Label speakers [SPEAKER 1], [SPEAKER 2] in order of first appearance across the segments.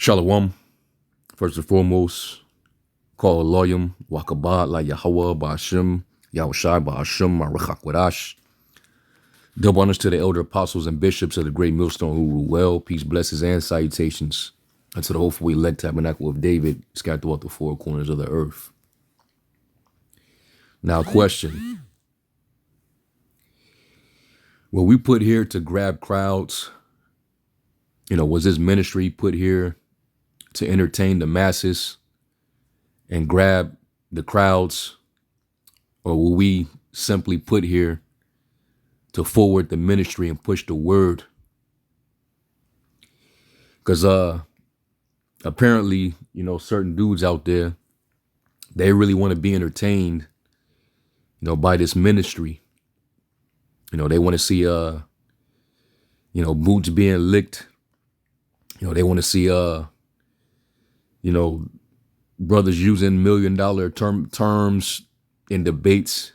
[SPEAKER 1] Shalom, first and foremost, call Elohim, Wakabad, La Yahweh, Ba'ashem, Yahushai, Ba'ashem, Marachak Double honors to the elder apostles and bishops of the great millstone who rule well. Peace, blessings, and salutations unto the hopeful elect tabernacle of David, scattered throughout the four corners of the earth. Now, question. Were we put here to grab crowds? Was this ministry put here to entertain the masses and grab the crowds? Or were we simply put here to forward the ministry and push the word? Because apparently, certain dudes out there, they really want to be entertained, by this ministry. They want to see, boots being licked. They want to see, brothers using $1 million terms in debates,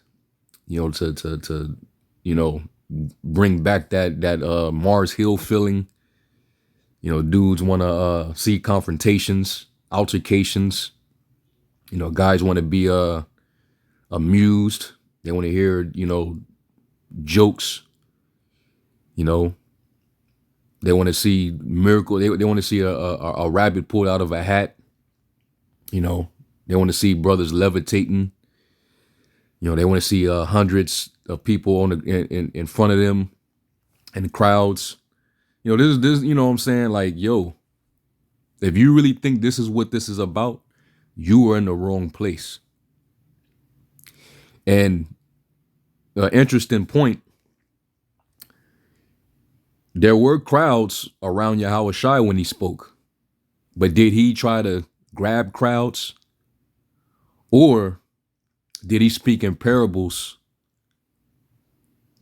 [SPEAKER 1] to bring back that Mars Hill feeling. Dudes want to see confrontations, altercations. Guys want to be amused. They want to hear, jokes. They want to see miracle. They want to see a rabbit pulled out of a hat. They want to see brothers levitating. They want to see hundreds of people in front of them and the crowds. This, what I'm saying? Like, if you really think this is what this is about, you are in the wrong place. And an interesting point, there were crowds around Yahushua when he spoke, but did he try to grab crowds? Or did he speak in parables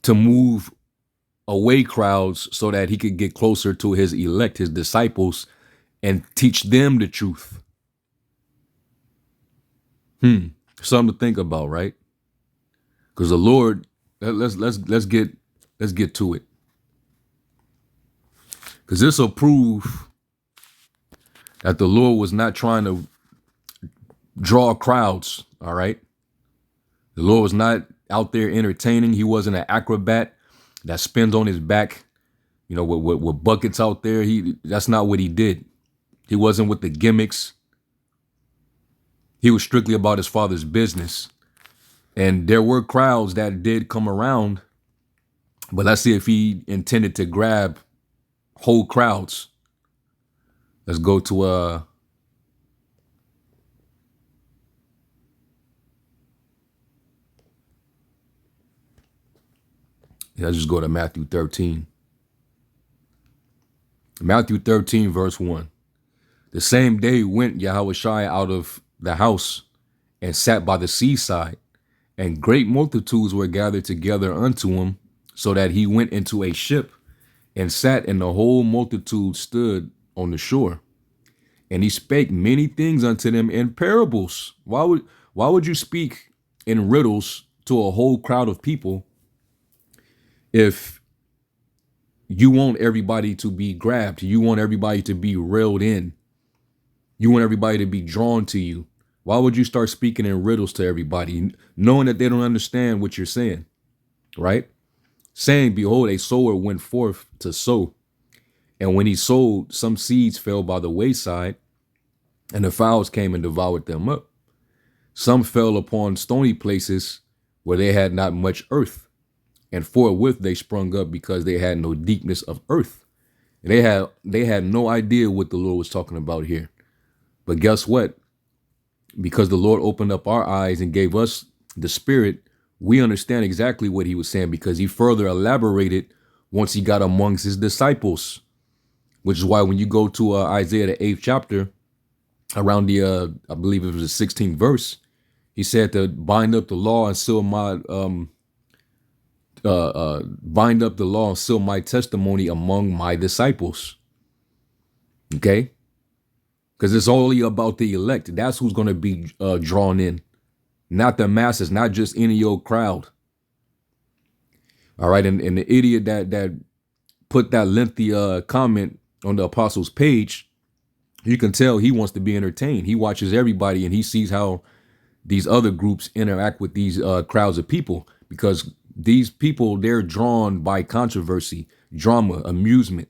[SPEAKER 1] to move away crowds so that he could get closer to his elect, his disciples, and teach them the truth? Something to think about, right? Because the Lord, let's get to it. Because this will prove that the Lord was not trying to draw crowds, all right? The Lord was not out there entertaining. He wasn't an acrobat that spins on his back, with buckets out there. That's not what he did. He wasn't with the gimmicks. He was strictly about his Father's business. And there were crowds that did come around, but let's see if he intended to grab whole crowds. Let's go to let's just go to Matthew 13. Matthew 13, verse 1. The same day went Yahushua out of the house and sat by the seaside, and great multitudes were gathered together unto him, so that he went into a ship and sat, and the whole multitude stood on the shore. And he spake many things unto them in parables. Why would you speak in riddles to a whole crowd of people if you want everybody to be grabbed? You want everybody to be reeled in. You want everybody to be drawn to you. Why would you start speaking in riddles to everybody, knowing that they don't understand what you're saying, right? Saying, behold, a sower went forth to sow. And when he sowed, some seeds fell by the wayside, and the fowls came and devoured them up. Some fell upon stony places where they had not much earth, and forthwith they sprung up because they had no deepness of earth. And they had no idea what the Lord was talking about here. But guess what? Because the Lord opened up our eyes and gave us the Spirit, we understand exactly what he was saying, because he further elaborated once he got amongst his disciples, which is why when you go to Isaiah, the 8th chapter, around the, I believe it was the 16th verse, he said to bind up the law and seal my, bind up the law and seal my testimony among my disciples. Okay? Because it's only about the elect. That's who's going to be drawn in. Not the masses, not just any old crowd. All right, and the idiot that put that lengthy comment on the apostles' page, You can tell he wants to be entertained. He watches everybody and he sees how these other groups interact with these crowds of people, because these people, they're drawn by controversy, drama, amusement.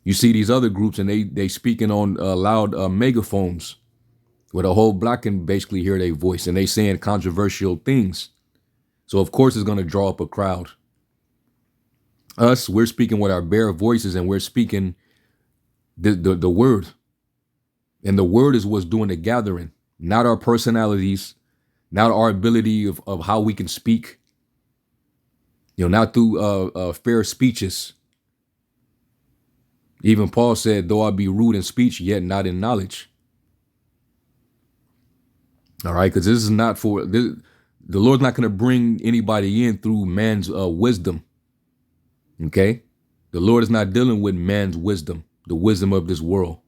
[SPEAKER 1] You see these other groups and they speaking on loud megaphones where the whole block can basically hear their voice, and they saying controversial things. So of course it's going to draw up a crowd. Us, we're speaking with our bare voices and we're speaking the word. And the word is what's doing the gathering, not our personalities, not our ability of how we can speak, not through fair speeches. Even Paul said, though I be rude in speech, yet not in knowledge. All right, because this is not for, the Lord's not going to bring anybody in through man's wisdom. Okay? The Lord is not dealing with man's wisdom, the wisdom of this world.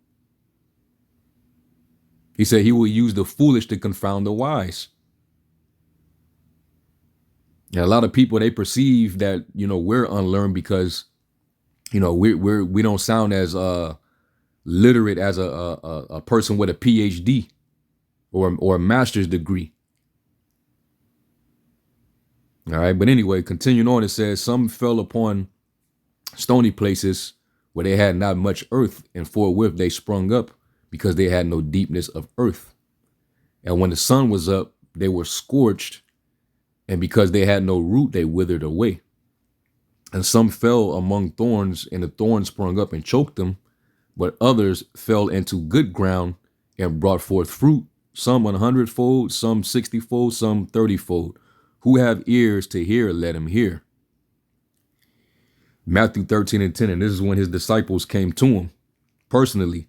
[SPEAKER 1] He said he will use the foolish to confound the wise. And a lot of people, they perceive that, we're unlearned because, we don't sound as literate as a person with a PhD or a master's degree. All right. But anyway, continuing on, it says some fell upon stony places where they had not much earth, and forthwith they sprung up because they had no deepness of earth. And when the sun was up, they were scorched, and because they had no root, they withered away. And some fell among thorns, and the thorns sprung up and choked them. But others fell into good ground and brought forth fruit, some 100-fold, some 60-fold, some 30-fold. Who have ears to hear, let him hear. Matthew 13:10, and this is when his disciples came to him personally.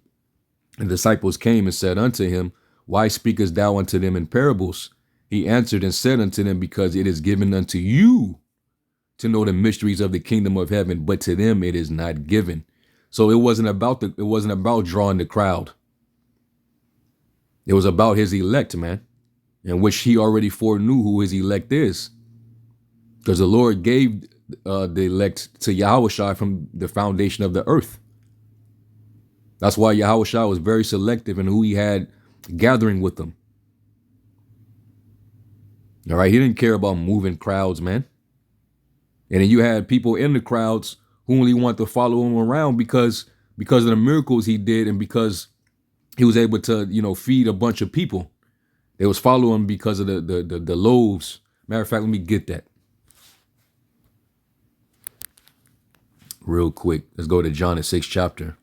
[SPEAKER 1] And the disciples came and said unto him, why speakest thou unto them in parables? He answered and said unto them, because it is given unto you to know the mysteries of the kingdom of heaven, but to them it is not given. So it wasn't about drawing the crowd. It was about his elect, man, in which he already foreknew who his elect is. Because the Lord gave the elect to Yahushua from the foundation of the earth. That's why Yahushua was very selective in who he had gathering with them. All right, he didn't care about moving crowds, man. And then you had people in the crowds who only wanted to follow him around because of the miracles he did, and because he was able to, feed a bunch of people. They was following him because of the loaves. Matter of fact, let me get that real quick. Let's go to John the 6th chapter.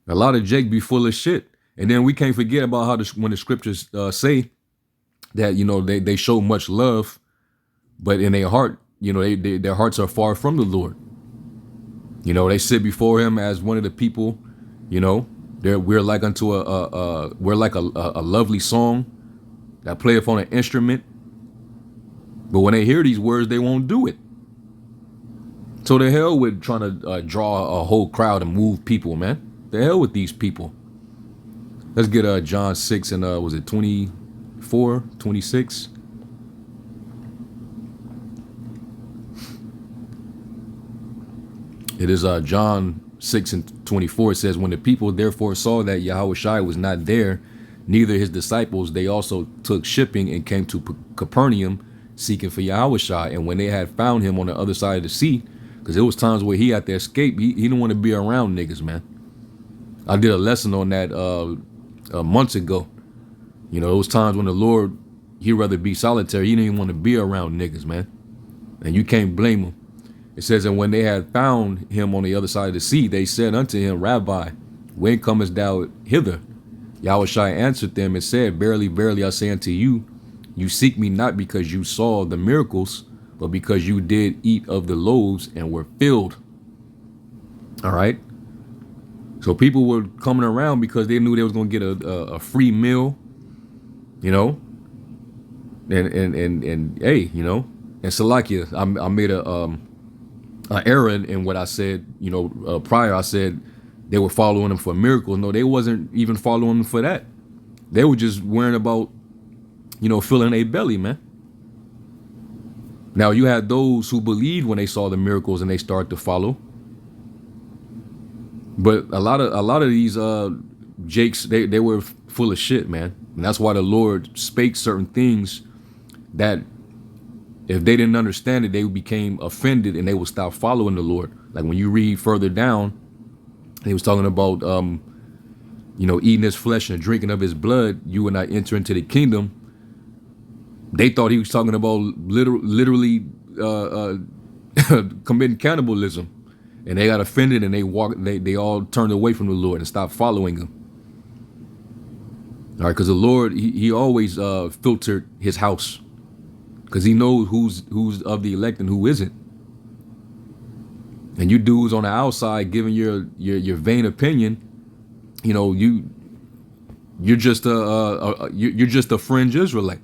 [SPEAKER 1] A lot of Jake be full of shit. And then we can't forget about how when the scriptures say that, they show much love, but in their heart, their hearts are far from the Lord. They sit before him as one of the people, we're like unto we're like a lovely song that playeth on an instrument. But when they hear these words, they won't do it. So the hell with trying to draw a whole crowd and move people, man. The hell with these people. Let's get John 6 and was it 24, 26? It is John 6 and 24. It says, when the people therefore saw that Yahushua was not there, neither his disciples, they also took shipping and came to Capernaum seeking for Yahushua. And when they had found him on the other side of the sea, because there was times where he had to escape, he didn't want to be around niggas, man. I did a lesson on that months ago. It was times when the Lord, he'd rather be solitary. He didn't even want to be around niggas, man. And you can't blame him. It says, and when they had found him on the other side of the sea, they said unto him, Rabbi, when comest thou hither? Yahushua answered them and said, verily, verily, I say unto you, you seek me not because you saw the miracles, but because you did eat of the loaves and were filled. All right. So people were coming around because they knew they was going to get a free meal, and hey, and Salakia, I made a error in what I said, prior. I said they were following him for miracles. No, they wasn't even following him for that. They were just worrying about, filling a belly, man. Now you had those who believed when they saw the miracles and they started to follow. But a lot of these Jakes, they were full of shit, man. And that's why the Lord spake certain things that if they didn't understand it, they became offended and they would stop following the Lord. Like when you read further down, he was talking about eating his flesh and drinking of his blood, you will not enter into the kingdom. They thought he was talking about literally committing cannibalism, and they got offended and they all turned away from the Lord and stopped following him. All right, because the Lord, he always filtered his house, because he knows who's of the elect and who isn't. And you dudes on the outside giving your vain opinion, you're just a fringe Israelite.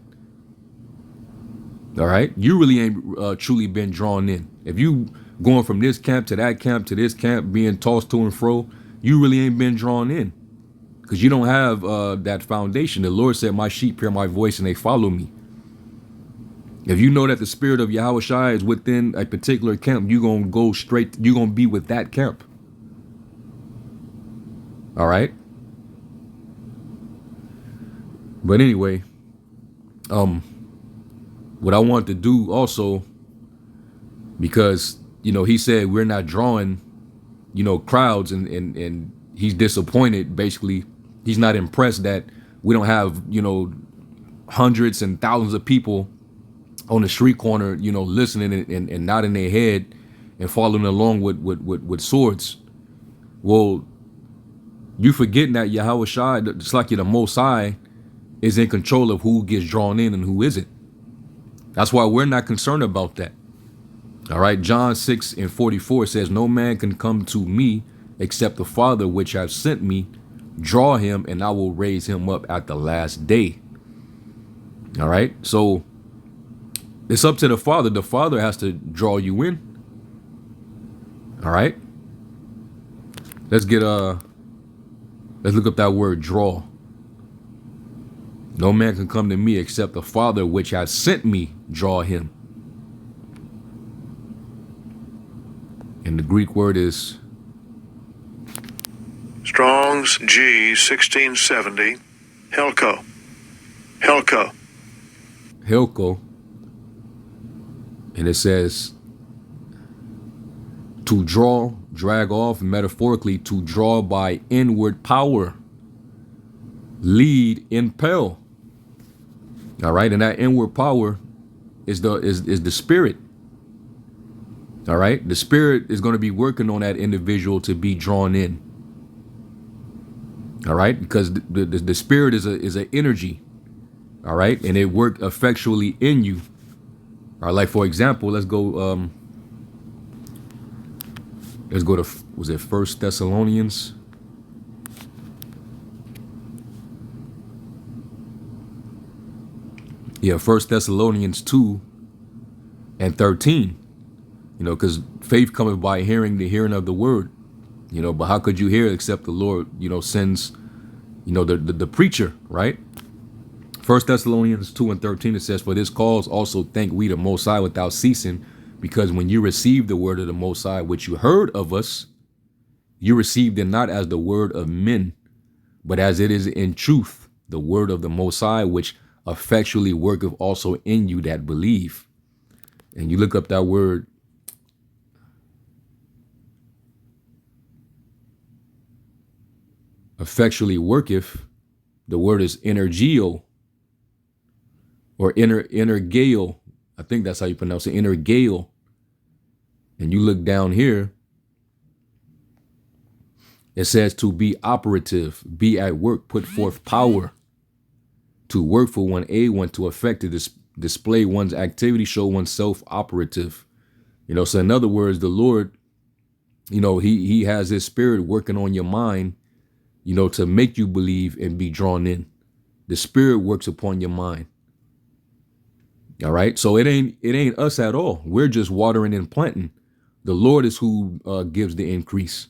[SPEAKER 1] All right, you really ain't truly been drawn in. If you going from this camp to that camp to this camp, being tossed to and fro, you really ain't been drawn in, because you don't have that foundation. The Lord said, "My sheep hear my voice and they follow me." If you know that the spirit of Yahushua is within a particular camp, you're gonna go straight. You're gonna be with that camp. All right. But anyway, what I want to do also, because he said we're not drawing, crowds, and he's disappointed. Basically, he's not impressed that we don't have hundreds and thousands of people on the street corner, listening and nodding their head and following along with swords. Well, you forgetting that Yahushua, just like you're the Most High, is in control of who gets drawn in and who isn't. That's why we're not concerned about that. All right, John 6:44 says, "No man can come to me except the Father which hath sent me draw him, and I will raise him up at the last day." All right, so it's up to the Father. The Father has to draw you in. All right, let's look up that word draw. No man can come to me except the Father which has sent me draw him. And the Greek word is
[SPEAKER 2] Strong's G 1670, Helko.
[SPEAKER 1] Helko. And it says to draw, drag off, metaphorically to draw by inward power, lead, impel. All right, and that inward power is the spirit. All right, the spirit is going to be working on that individual to be drawn in. All right, because the spirit is an energy. All right, and it worked effectually in you. All right, like for example, let's go to, was it 1 Thessalonians? Yeah, 1 Thessalonians 2:13. Because faith cometh by hearing, the hearing of the word. But how could you hear except the Lord, sends, the preacher, right? 1 Thessalonians 2:13, it says, "For this cause also thank we the Most High without ceasing, because when you received the word of the Most High, which you heard of us, you received it not as the word of men, but as it is in truth, the word of the Most High, which effectually worketh also in you that believe." And you look up that word, effectually worketh, the word is energeo, or energeo. I think that's how you pronounce it, energeo. And you look down here, it says to be operative, be at work, put forth power, to work for one, aid one, to affect, to display one's activity, show oneself operative. So in other words, the Lord, he has his spirit working on your mind, to make you believe and be drawn in. The spirit works upon your mind. All right. So it ain't us at all. We're just watering and planting. The Lord is who gives the increase.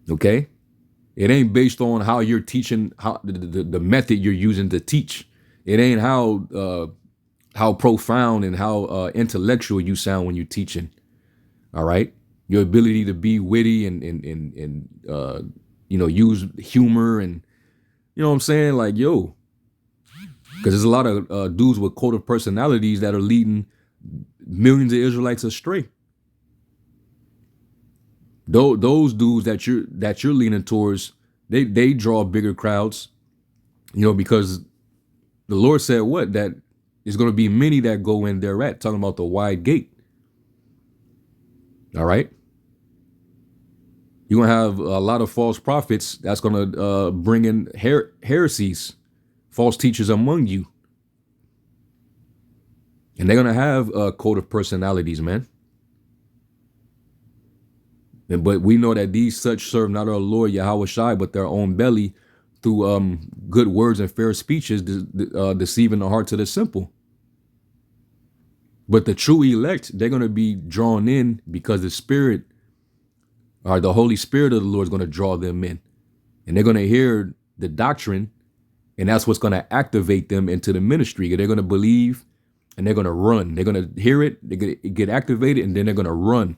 [SPEAKER 1] Okay. It ain't based on how you're teaching, how the method you're using to teach. It ain't how profound and how intellectual you sound when you're teaching. All right. your ability to be witty and use humor, and you know what I'm saying, like, yo, because there's a lot of dudes with cult of personalities that are leading millions of Israelites astray. Those dudes that you're leaning towards, they draw bigger crowds, because the Lord said what? That there's going to be many that go in there at, talking about the wide gate. All right. You're going to have a lot of false prophets that's going to bring in heresies, false teachers among you. And they're going to have a code of personalities, man. But we know that these such serve not our Lord Yahweh Shai, but their own belly, through good words and fair speeches, deceiving the hearts of the simple. But the true elect, they're going to be drawn in because the Spirit, or the Holy Spirit of the Lord, is going to draw them in. And they're going to hear the doctrine, and that's what's going to activate them into the ministry. They're going to believe, and they're going to run. They're going to hear it, they get activated, and then they're going to run.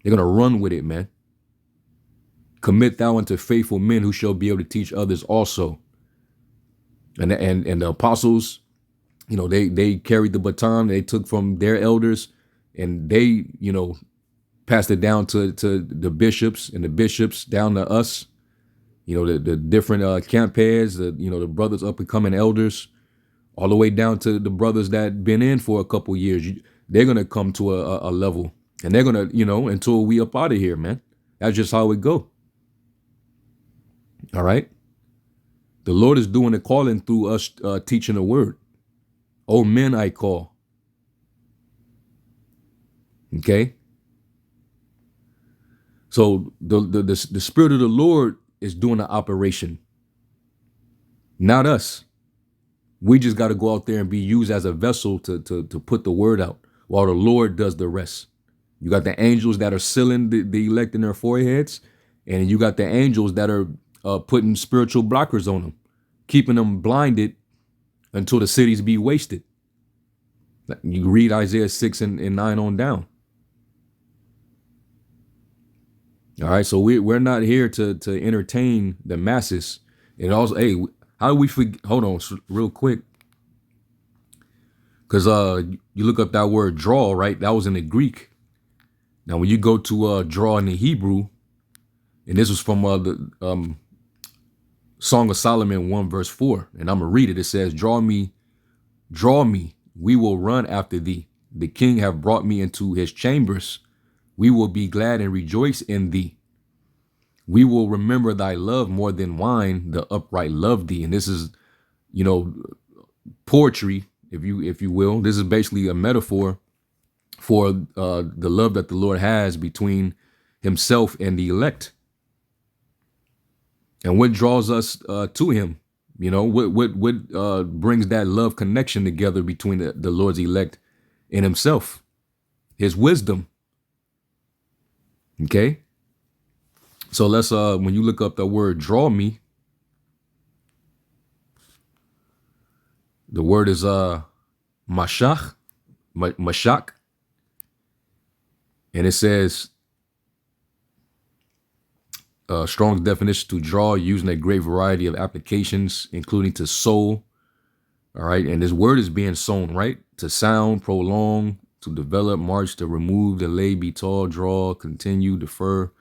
[SPEAKER 1] They're going to run with it, man. Commit thou unto faithful men who shall be able to teach others also. And the apostles, they carried the baton. They took from their elders, and they, passed it down to the bishops, and the bishops down to us. The different camp heads, the brothers up and coming elders, all the way down to the brothers that been in for a couple years. They're going to come to a level, and they're going to, until we up out of here, man. That's just how it go. All right. The Lord is doing the calling through us teaching the word. Oh, men I call. Okay. So the Spirit of the Lord is doing the operation, not us. We just got to go out there and be used as a vessel to put the word out, while the Lord does the rest. You got the angels that are sealing the elect in their foreheads, and you got the angels that are putting spiritual blockers on them, keeping them blinded until the cities be wasted. You read Isaiah 6 and 9 on down. All right, so we're not here to entertain the masses. And also, hey, how do we forget? Hold on, real quick, because you look up that word draw, right? That was in the Greek. Now, when you go to draw in the Hebrew, and this was from the Song of Solomon 1 verse 4, and I'm gonna read it. It says, draw me, we will run after thee. The king have brought me into his chambers. We will be glad and rejoice in thee. We will remember thy love more than wine. The upright love thee. And this is, poetry, if you will. This is basically a metaphor for the love that the Lord has between himself and the elect. And what draws us to him? What brings that love connection together between the Lord's elect and himself? His wisdom. Okay. So let's when you look up the word draw me, the word is mashach, and it says Strong's definition: to draw, using a great variety of applications, including to sow. All right, and this word is being sown, right? To sound, prolong, to develop, march, to remove, delay, be tall, draw, continue, defer.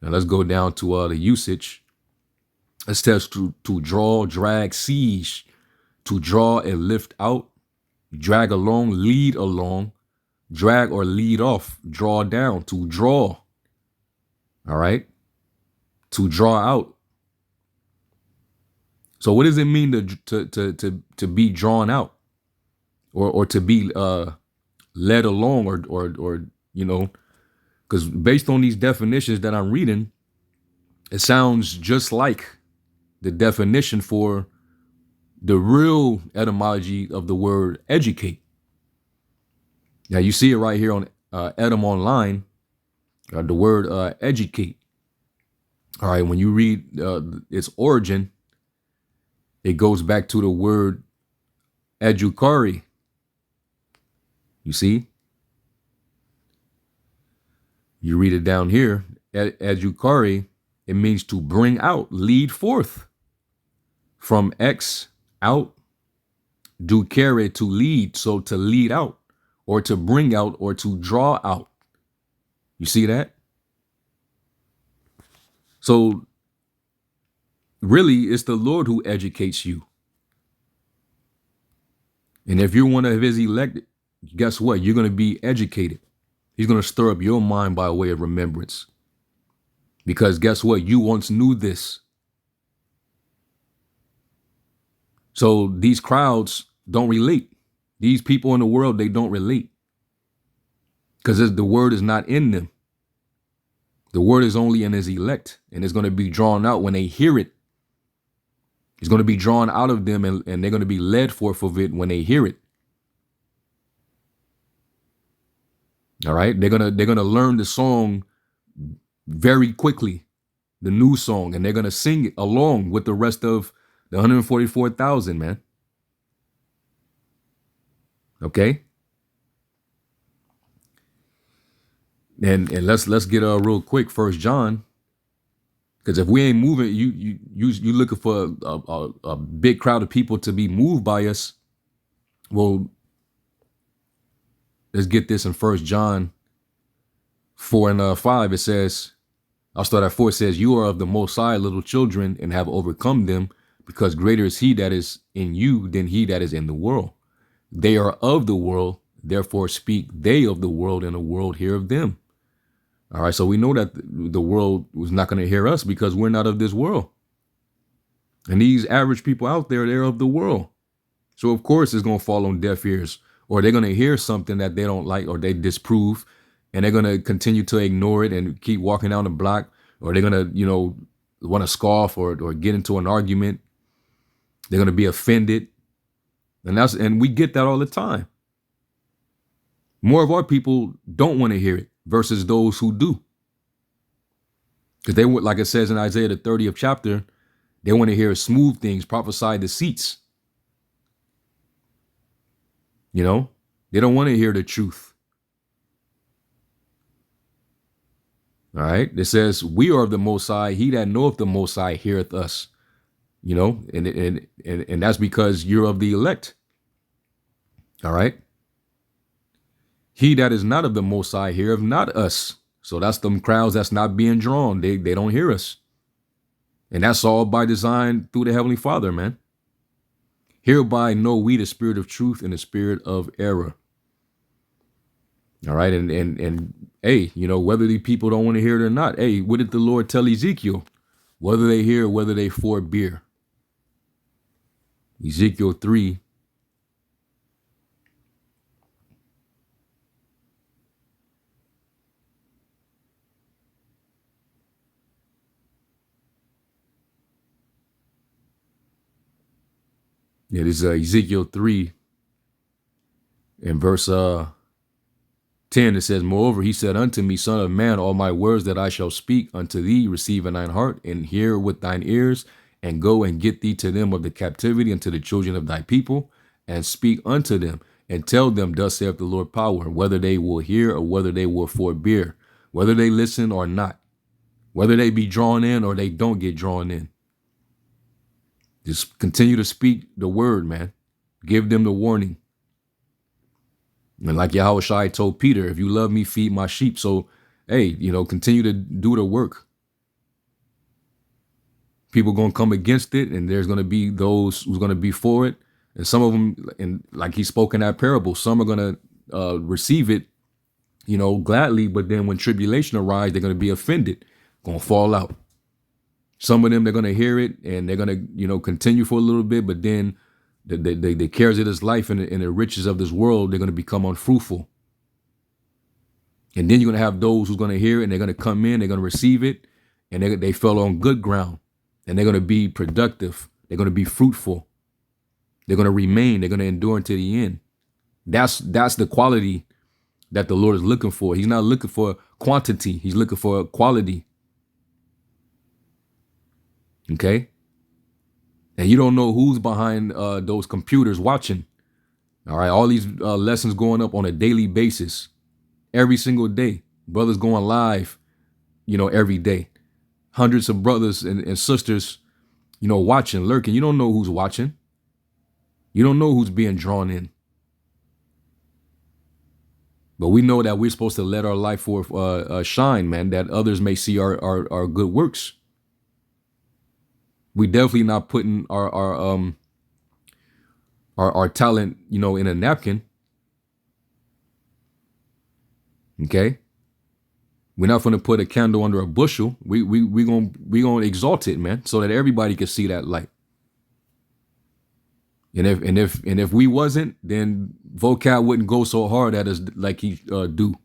[SPEAKER 1] Now let's go down to the usage. It says to draw, drag, siege, to draw and lift out, drag along, lead along, drag or lead off, draw down, to draw. All right, to draw out. So what does it mean to be drawn out, or to be led along, or because based on these definitions that I'm reading, it sounds just like the definition for the real etymology of the word educate. Now you see it right here on Edom Online, the word educate. All right, when you read its origin, it goes back to the word educare. You see? You read it down here, edukare, it means to bring out, lead forth. From ex, out, dukere, to lead, so to lead out, or to bring out, or to draw out. You see that? So really, it's the Lord who educates you. And if you're one of his elect, guess what? You're going to be educated. He's going to stir up your mind by way of remembrance. Because guess what? You once knew this. So these crowds don't relate. These people in the world, they don't relate. Because the word is not in them. The word is only in his elect. And it's going to be drawn out when they hear it. It's going to be drawn out of them, and they're going to be led forth of it when they hear it. All right. They're going to learn the song very quickly, the new song, and they're going to sing it along with the rest of the 144,000, man. Okay. And let's get real quick, 1 John. Because if we ain't moving, you looking for a big crowd of people to be moved by us. Well, let's get this in 1 John 4 and 5. It says, I'll start at 4. It says, you are of the Most High, little children, and have overcome them, because greater is he that is in you than he that is in the world. They are of the world, therefore speak they of the world, and the world hear of them. All right, so we know that the world was not going to hear us because we're not of this world. And these average people out there, they're of the world. So, of course, it's going to fall on deaf ears, or they're going to hear something that they don't like or they disprove, and they're going to continue to ignore it and keep walking down the block, or they're going to, want to scoff or get into an argument. They're going to be offended. And we get that all the time. More of our people don't want to hear it versus those who do. Because they would, like it says in Isaiah, the 30th chapter, they want to hear smooth things, prophesy deceits. They don't want to hear the truth. All right. It says, we are of the Most High. He that knoweth the Most High heareth us. And that's because you're of the elect. All right. He that is not of the Most High heareth not us. So that's them crowds that's not being drawn. They don't hear us. And that's all by design through the Heavenly Father, man. Hereby know we the spirit of truth and the spirit of error. All right. And hey, whether the people don't want to hear it or not, hey, what did the Lord tell Ezekiel? Whether they hear, whether they forbear. Ezekiel 3. It is Ezekiel 3 in verse 10. It says, moreover, he said unto me, son of man, all my words that I shall speak unto thee, receive in thine heart, and hear with thine ears, and go and get thee to them of the captivity, and to the children of thy people, and speak unto them, and tell them, thus saith the Lord power, whether they will hear or whether they will forbear, whether they listen or not, whether they be drawn in or they don't get drawn in. Just continue to speak the word, man. Give them the warning. And like Yahushua told Peter, if you love me, feed my sheep. So, hey, continue to do the work. People going to come against it, and there's going to be those who's going to be for it. And some of them, and like he spoke in that parable, some are going to receive it, gladly. But then when tribulation arrives, they're going to be offended, going to fall out. Some of them, they're going to hear it and they're going to, continue for a little bit. But then the cares of this life and the riches of this world, they're going to become unfruitful. And then you're going to have those who's going to hear it and they're going to come in, they're going to receive it, and they fell on good ground, and they're going to be productive. They're going to be fruitful. They're going to remain. They're going to endure until the end. That's the quality that the Lord is looking for. He's not looking for quantity. He's looking for quality. Okay. And you don't know who's behind those computers watching. All right. All these lessons going up on a daily basis, every single day. Brothers going live, every day. Hundreds of brothers and sisters, watching, lurking. You don't know who's watching. You don't know who's being drawn in. But we know that we're supposed to let our life forth shine, man, that others may see our good works. We definitely not putting our talent, in a napkin. Okay? We're not going to put a candle under a bushel. We gonna exalt it, man, so that everybody can see that light. And if we wasn't, then Vocab wouldn't go so hard at us like he do.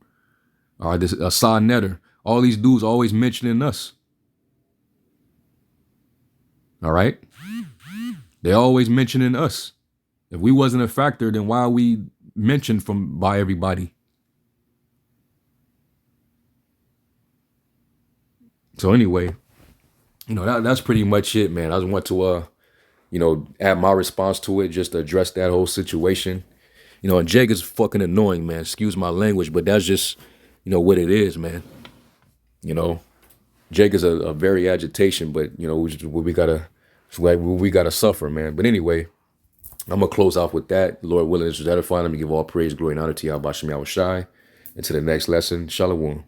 [SPEAKER 1] Or this Sa Netter. All these dudes always mentioning us. All right? They always mentioning us. If we wasn't a factor, then why are we mentioned by everybody? So anyway, that's pretty much it, man. I just want to add my response to it, just to address that whole situation. And Jake is fucking annoying, man. Excuse my language, but that's just, what it is, man. Jake is a very agitation, but we gotta suffer, man. But anyway, I'm gonna close off with that. Lord willing, this was edifying. Let me give all praise, glory, and honor to Yahweh Shem Yahweh Shai. Until the next lesson, Shalom.